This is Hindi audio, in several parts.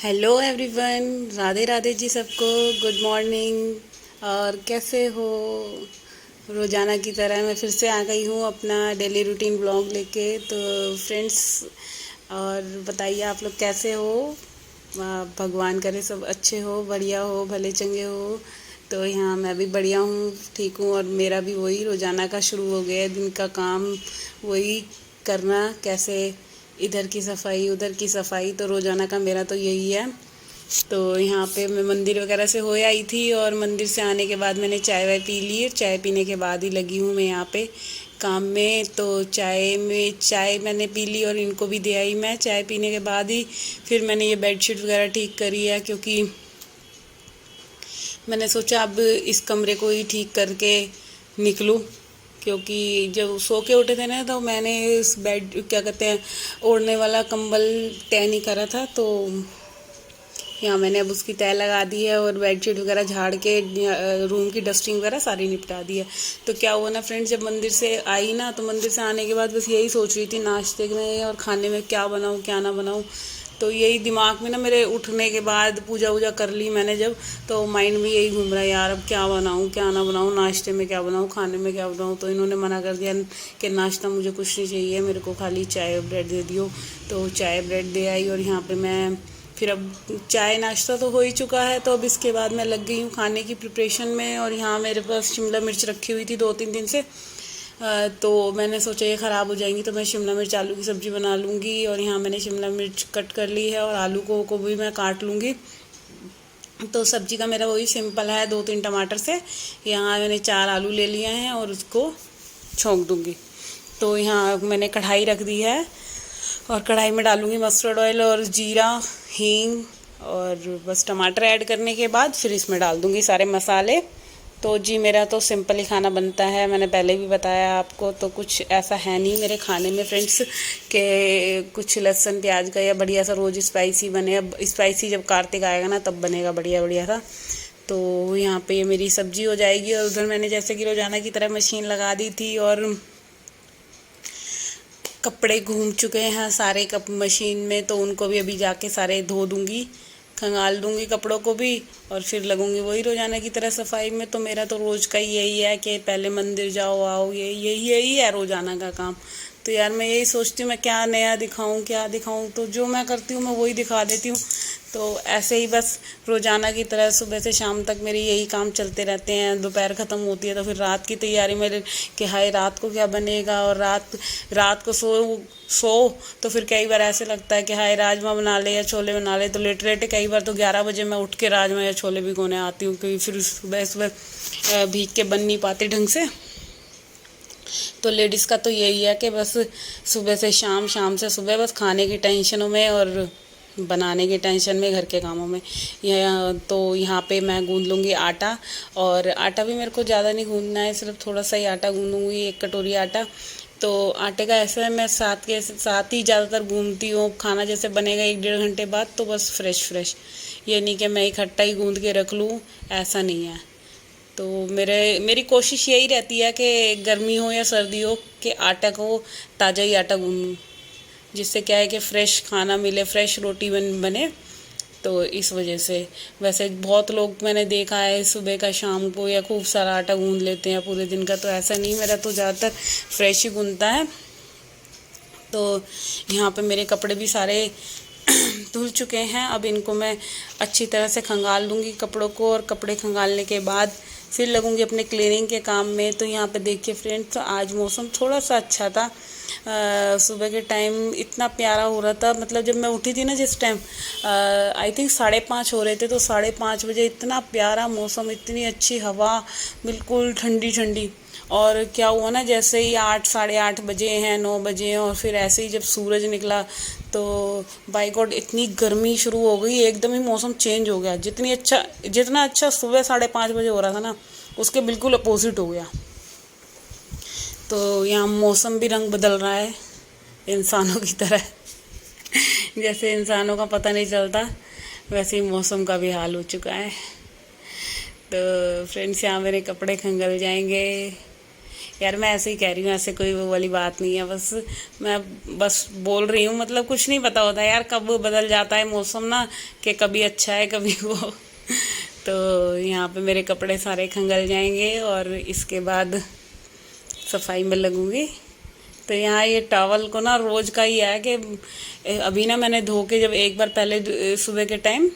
हेलो एवरीवन, राधे राधे जी सबको। Good morning. और कैसे हो? रोज़ाना की तरह मैं फिर से आ गई हूँ अपना डेली रूटीन ब्लॉग लेके। तो फ्रेंड्स, और बताइए आप लोग कैसे हो? भगवान करे सब अच्छे हो, बढ़िया हो, भले चंगे हो। तो यहाँ मैं भी बढ़िया हूँ, ठीक हूँ। और मेरा भी वही रोज़ाना का शुरू हो गया है, दिन का काम वही करना। कैसे इधर की सफाई उधर की सफाई, तो रोज़ाना का मेरा तो यही है। तो यहाँ पे मैं मंदिर वगैरह से हो आई थी, और मंदिर से आने के बाद मैंने चाय वाय पी ली। चाय पीने के बाद ही लगी हूँ मैं यहाँ पे काम में। तो चाय मैंने पी ली और इनको भी दे आई मैं। चाय पीने के बाद ही फिर मैंने ये बेडशीट वगैरह ठीक करी है, क्योंकि मैंने सोचा अब इस कमरे को ही ठीक करके निकलूँ। क्योंकि जब सो के उठे थे ना, तो मैंने इस बेड क्या कहते हैं, ओढ़ने वाला कंबल तय नहीं करा था। तो यहाँ मैंने अब उसकी तय लगा दी है, और बेडशीट वगैरह झाड़ के रूम की डस्टिंग वगैरह सारी निपटा दी है। तो क्या हुआ ना फ्रेंड्स, जब मंदिर से आई ना, तो मंदिर से आने के बाद बस यही सोच रही थी नाश्ते में और खाने में क्या बनाऊँ क्या ना बनाऊँ। तो यही दिमाग में ना, मेरे उठने के बाद पूजा वूजा कर ली मैंने जब, तो माइंड में यही घूम रहा है, यार अब क्या बनाऊँ क्या ना बनाऊँ, नाश्ते में क्या बनाऊँ, खाने में क्या बनाऊँ। तो इन्होंने मना कर दिया कि नाश्ता मुझे कुछ नहीं चाहिए, मेरे को खाली चाय और ब्रेड दे दियो। तो चाय ब्रेड दे आई, और यहाँ पे मैं फिर अब चाय नाश्ता तो हो ही चुका है, तो अब इसके बाद मैं लग गई हूँ खाने की प्रिपरेशन में। और यहाँ मेरे पास शिमला मिर्च रखी हुई थी 2-3 दिन से। तो मैंने सोचा ये ख़राब हो जाएंगी, तो मैं शिमला मिर्च आलू की सब्ज़ी बना लूँगी। और यहाँ मैंने शिमला मिर्च कट कर ली है, और आलू को भी मैं काट लूँगी। तो सब्ज़ी का मेरा वही सिंपल है, 2-3 टमाटर से। यहाँ मैंने 4 आलू ले लिए हैं, और उसको छोंक दूँगी। तो यहाँ मैंने कढ़ाई रख दी है, और कढ़ाई में डालूँगी मस्टर्ड ऑयल और जीरा, हींग, और बस टमाटर ऐड करने के बाद फिर इसमें डाल दूँगी सारे मसाले। तो जी मेरा तो सिंपल ही खाना बनता है, मैंने पहले भी बताया आपको। तो कुछ ऐसा है नहीं मेरे खाने में फ्रेंड्स कि कुछ लहसुन प्याज का या बढ़िया सा रोज़ स्पाइसी बने। अब स्पाइसी जब कार्तिक आएगा ना, तब बनेगा बढ़िया बढ़िया सा। तो यहाँ पे ये मेरी सब्जी हो जाएगी, और उधर मैंने जैसे कि रोज़ाना की तरह मशीन लगा दी थी, और कपड़े घूम चुके हैं सारे कप मशीन में। तो उनको भी अभी जाके सारे धो दूँगी, खंगाल दूँगी कपड़ों को भी, और फिर लगूँगी वही रोज़ाना की तरह सफाई में। तो मेरा तो रोज़ का ही यही है कि पहले मंदिर जाओ आओ, यही है रोज़ाना का काम। तो यार मैं यही सोचती हूँ मैं क्या नया दिखाऊँ क्या दिखाऊँ, तो जो मैं करती हूँ मैं वही दिखा देती हूँ। तो ऐसे ही बस रोज़ाना की तरह सुबह से शाम तक मेरे यही काम चलते रहते हैं। दोपहर ख़त्म होती है तो फिर रात की तैयारी मेरे कि हाय रात को क्या बनेगा। और रात को सो तो फिर कई बार ऐसे लगता है कि हाय राजमा बना ले या छोले बना ले। तो लेटे लेटे कई बार तो 11 बजे मैं उठ के राजमा या छोले भिगोने आती हूँ, क्योंकि फिर सुबह सुबह भीग के बन नहीं पाती ढंग से। तो लेडीज़ का तो यही है कि बस सुबह से शाम, शाम से सुबह, बस खाने की टेंशनों में और बनाने की टेंशन में, घर के कामों में। तो यहाँ पे मैं गूंद लूँगी आटा। और आटा भी मेरे को ज़्यादा नहीं गूंदना है, सिर्फ थोड़ा सा ही आटा गूंदूँगी, 1 कटोरी आटा। तो आटे का ऐसा है, मैं साथ के साथ ही ज़्यादातर गूंदती हूँ। खाना जैसे बनेगा 1-1.5 घंटे बाद, तो बस फ्रेश फ्रेश, ये नहीं कि मैं इकट्ठा ही गूंद के रख लूँ, ऐसा नहीं है। तो मेरी कोशिश यही रहती है कि गर्मी हो या सर्दी हो, कि आटा को ताज़ा ही आटा गूंदूँ, जिससे क्या है कि फ़्रेश खाना मिले, फ़्रेश रोटी बने। तो इस वजह से वैसे बहुत लोग मैंने देखा है सुबह का शाम को या खूब सारा आटा गूंद लेते हैं पूरे दिन का, तो ऐसा नहीं, मेरा तो ज़्यादातर फ्रेश ही गूंदता है। तो यहाँ पे मेरे कपड़े भी सारे धुल चुके हैं। अब इनको मैं अच्छी तरह से खंगाल लूँगी कपड़ों को, और कपड़े खंगालने के बाद फिर लगूँगी अपने क्लीनिंग के काम में। तो यहाँ पे देखिए फ्रेंड्स, आज मौसम थोड़ा सा अच्छा था। सुबह के टाइम इतना प्यारा हो रहा था, मतलब जब मैं उठी थी ना जिस टाइम, आई थिंक 5:30 हो रहे थे। तो 5:30 बजे इतना प्यारा मौसम, इतनी अच्छी हवा, बिल्कुल ठंडी ठंडी। और क्या हुआ ना, जैसे ही 8-8:30 बजे हैं, 9 बजे हैं, और फिर ऐसे ही जब सूरज निकला, तो बाय गॉड इतनी गर्मी शुरू हो गई, एकदम ही मौसम चेंज हो गया। जितना अच्छा सुबह 5:30 बजे हो रहा था ना, उसके बिल्कुल अपोजिट हो गया। तो यहाँ मौसम भी रंग बदल रहा है इंसानों की तरह। जैसे इंसानों का पता नहीं चलता, वैसे ही मौसम का भी हाल हो चुका है। तो फ्रेंड्स, यहाँ मेरे कपड़े खंगल जाएंगे, यार मैं ऐसे ही कह रही हूँ, ऐसे कोई वो वाली बात नहीं है, बस मैं बस बोल रही हूँ, मतलब कुछ नहीं पता होता यार कब बदल जाता है मौसम ना, कि कभी अच्छा है कभी वो। तो यहाँ पे मेरे कपड़े सारे खंगल जाएंगे और इसके बाद सफाई में लगूंगी। तो यहाँ ये टॉवल को ना रोज का ही है कि अभी ना मैंने धो के जब एक बार पहले सुबह के टाइम,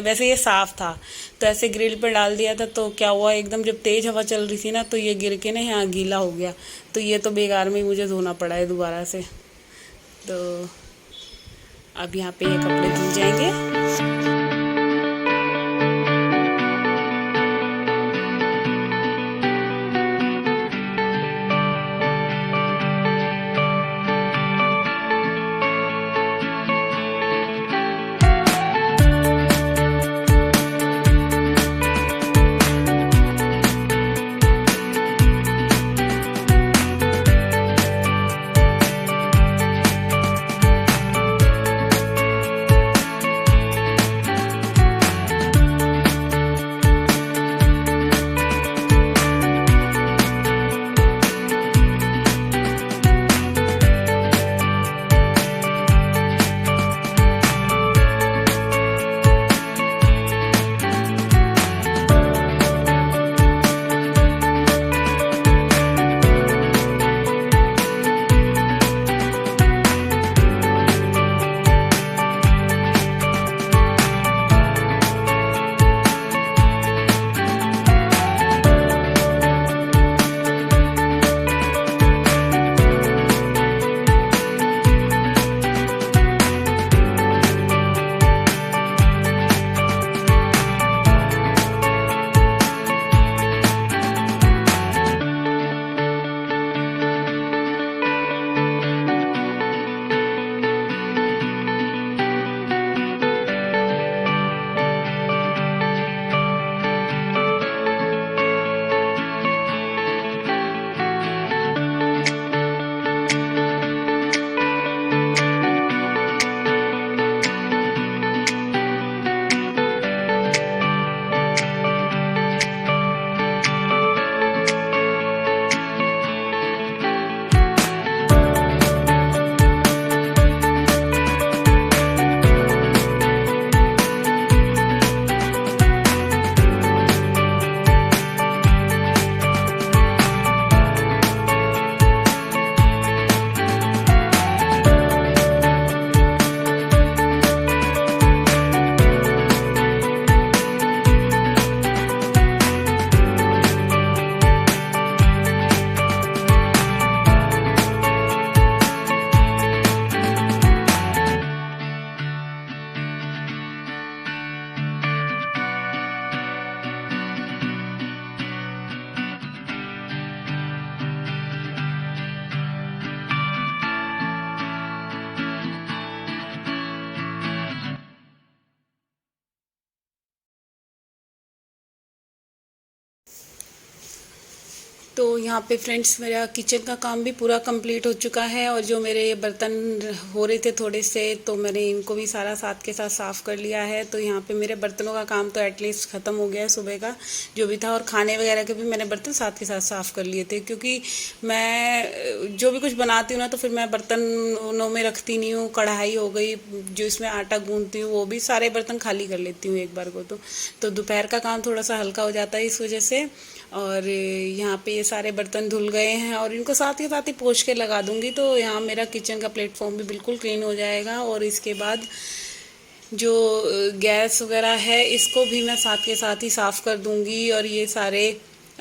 वैसे ये साफ था तो ऐसे ग्रिल पे डाल दिया था, तो क्या हुआ एकदम जब तेज हवा चल रही थी ना तो ये गिर के ना यहाँ गीला हो गया। तो ये तो बेकार में ही मुझे धोना पड़ा है दोबारा से। तो अब यहाँ पे ये कपड़े धुल जाएंगे। तो यहाँ पे फ्रेंड्स मेरा किचन का काम भी पूरा कंप्लीट हो चुका है, और जो मेरे ये बर्तन हो रहे थे थोड़े से, तो मैंने इनको भी सारा साथ के साथ साफ़ कर लिया है। तो यहाँ पे मेरे बर्तनों का काम तो एटलीस्ट ख़त्म हो गया है सुबह का जो भी था, और खाने वगैरह के भी मैंने बर्तन साथ के साथ साफ़ कर लिए थे, क्योंकि मैं जो भी कुछ बनाती हूँ ना तो फिर मैं बर्तनों में रखती नहीं हूँ। कढ़ाई हो गई, जो इसमें आटा गूँथती हूँ, वो भी सारे बर्तन खाली कर लेती हूँ एक बार को। तो दोपहर का काम थोड़ा सा हल्का हो जाता है इस वजह से। और यहाँ पे ये सारे बर्तन धुल गए हैं और इनको साथ के साथ ही पोंछ के लगा दूंगी, तो यहाँ मेरा किचन का प्लेटफॉर्म भी बिल्कुल क्लीन हो जाएगा। और इसके बाद जो गैस वगैरह है इसको भी मैं साथ के साथ ही साफ़ कर दूंगी, और ये सारे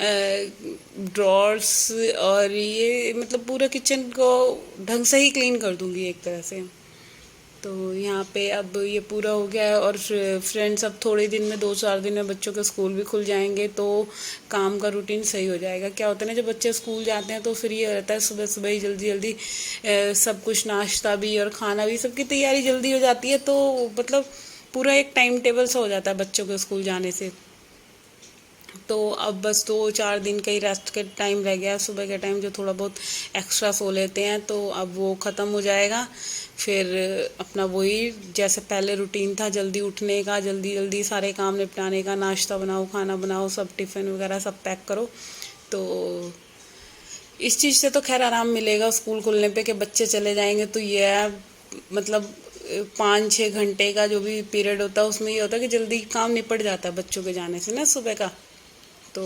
ड्रॉर्स और ये मतलब पूरा किचन को ढंग से ही क्लीन कर दूंगी एक तरह से। तो यहाँ पे अब ये पूरा हो गया है। और फ्रेंड्स अब थोड़े दिन में 2-4 दिन में बच्चों के स्कूल भी खुल जाएंगे, तो काम का रूटीन सही हो जाएगा। क्या होता है ना, जब बच्चे स्कूल जाते हैं तो फिर ये रहता है सुबह सुबह ही जल्दी जल्दी सब कुछ, नाश्ता भी और खाना भी, सबकी तैयारी जल्दी हो जाती है। तो मतलब पूरा एक टाइम टेबल सा हो जाता है बच्चों के स्कूल जाने से। तो अब बस 2-4 दिन का ही रेस्ट के टाइम रह गया, सुबह के टाइम जो थोड़ा बहुत एक्स्ट्रा सो लेते हैं, तो अब वो ख़त्म हो जाएगा। फिर अपना वही जैसे पहले रूटीन था, जल्दी उठने का, जल्दी जल्दी सारे काम निपटाने का, नाश्ता बनाओ, खाना बनाओ, सब टिफ़िन वगैरह सब पैक करो। तो इस चीज़ से तो खैर आराम मिलेगा स्कूल खुलने पे कि बच्चे चले जाएंगे, तो ये है मतलब 5-6 घंटे का जो भी पीरियड होता है उसमें ये होता है कि जल्दी काम निपट जाता है बच्चों के जाने से ना सुबह का। तो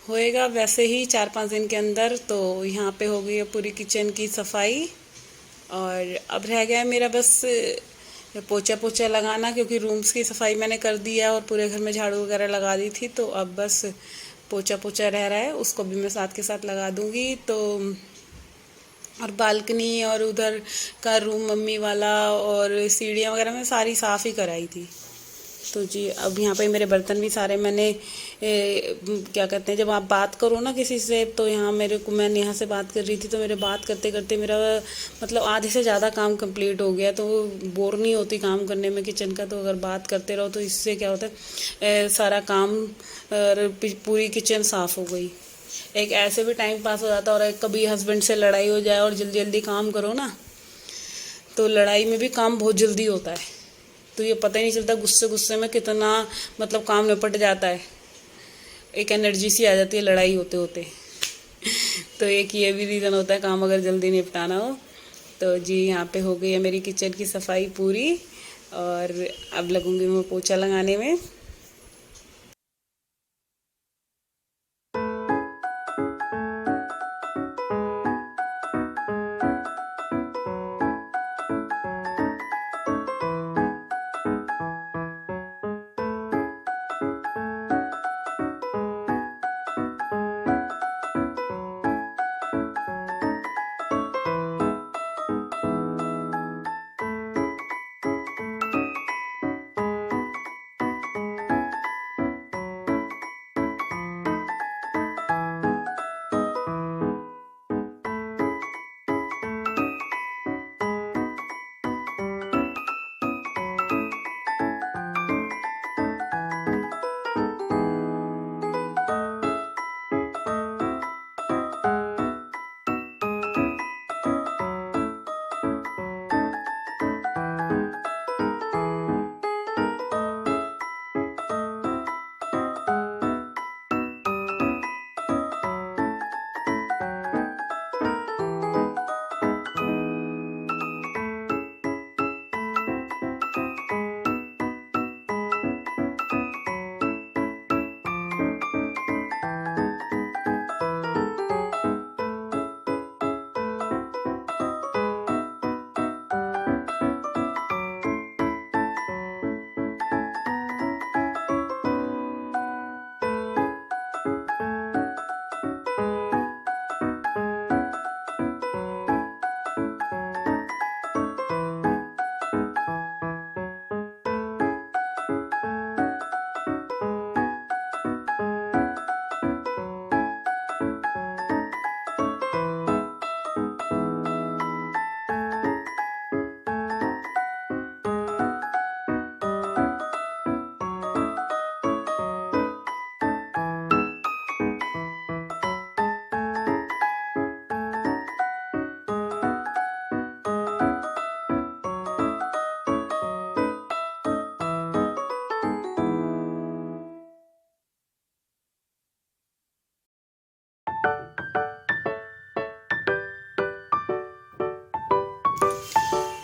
होएगा वैसे ही 4-5 दिन के अंदर। तो यहाँ पे हो गई है पूरी किचन की सफाई, और अब रह गया है मेरा बस पोछा पोछा लगाना, क्योंकि रूम्स की सफाई मैंने कर दिया और पूरे घर में झाड़ू वगैरह लगा दी थी। तो अब बस पोछा पोछा रह रहा है, उसको भी मैं साथ के साथ लगा दूंगी। तो और बालकनी और उधर का रूम मम्मी वाला और सीढ़ियाँ वगैरह मैं सारी साफ़ ही कराई थी। तो जी अब यहाँ पे मेरे बर्तन भी सारे मैंने क्या कहते हैं, जब आप बात करो ना किसी से, तो यहाँ मेरे को मैं यहाँ से बात कर रही थी, तो मेरे बात करते करते मेरा मतलब आधे से ज़्यादा काम कंप्लीट हो गया। तो बोर नहीं होती काम करने में किचन का, तो अगर बात करते रहो तो इससे क्या होता है सारा काम पूरी किचन साफ़ हो गई। एक ऐसे भी टाइम पास हो जाता है, और एक कभी हस्बैंड से लड़ाई हो जाए और जल्दी जल्दी काम करो ना, तो लड़ाई में भी काम बहुत जल्दी होता है। तो ये पता ही नहीं चलता गुस्से गुस्से में कितना मतलब काम निपट जाता है, एक एनर्जी सी आ जाती है लड़ाई होते होते। तो एक ये भी रीज़न होता है काम अगर जल्दी निपटाना हो। तो जी यहाँ पे हो गई है मेरी किचन की सफाई पूरी, और अब लगूंगी मैं पोछा लगाने में।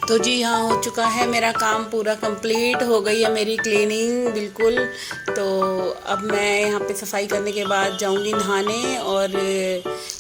तो जी यहाँ हो चुका है मेरा काम पूरा कंप्लीट, हो गई है मेरी क्लीनिंग बिल्कुल। तो अब मैं यहाँ पे सफाई करने के बाद जाऊँगी नहाने। और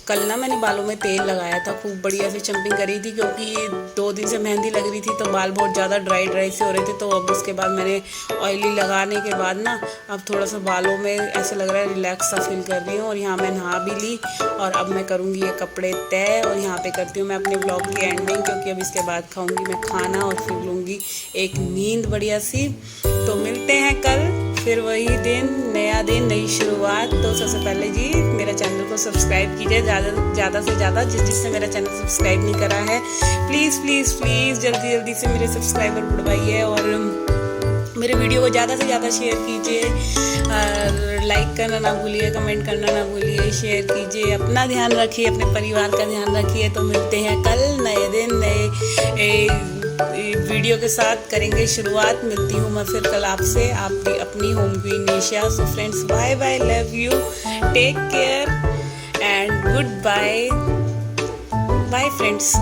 कल ना मैंने बालों में तेल लगाया था, खूब बढ़िया से चंपिंग करी थी, क्योंकि 2 दिन से मेहंदी लग रही थी तो बाल बहुत ज़्यादा ड्राई से हो रहे थे। तो अब उसके बाद मैंने ऑयली लगाने के बाद ना अब थोड़ा सा बालों में ऐसा लग रहा है रिलैक्स सा फील कर रही हूँ। और यहाँ मैं नहा भी ली, और अब मैं करूँगी ये कपड़े तय, और यहाँ पे करती हूँ मैं अपने ब्लॉग की एंडिंग, क्योंकि अब इसके बाद खाऊँगी मैं खाना और फिर लूँगी एक नींद बढ़िया सी। तो मिलते हैं कल, फिर वही दिन, नया दिन, नई शुरुआत। तो सबसे पहले जी मेरा चैनल को सब्सक्राइब कीजिए, ज़्यादा से ज़्यादा जिसने मेरा चैनल सब्सक्राइब नहीं करा है प्लीज़ प्लीज़ प्लीज़ जल्दी जल्दी से मेरे सब्सक्राइबर बढ़वाइए, और मेरे वीडियो को ज़्यादा से ज़्यादा शेयर कीजिए, लाइक करना ना भूलिए, कमेंट करना ना भूलिए, शेयर कीजिए, अपना ध्यान रखिए, अपने परिवार का ध्यान रखिए। तो मिलते हैं कल नए दिन नए वीडियो के साथ, करेंगे शुरुआत। मिलती हूँ मैं फिर कल आपसे, आपकी अपनी home queen Nisha. So friends, bye bye, love you, take care and good bye bye friends.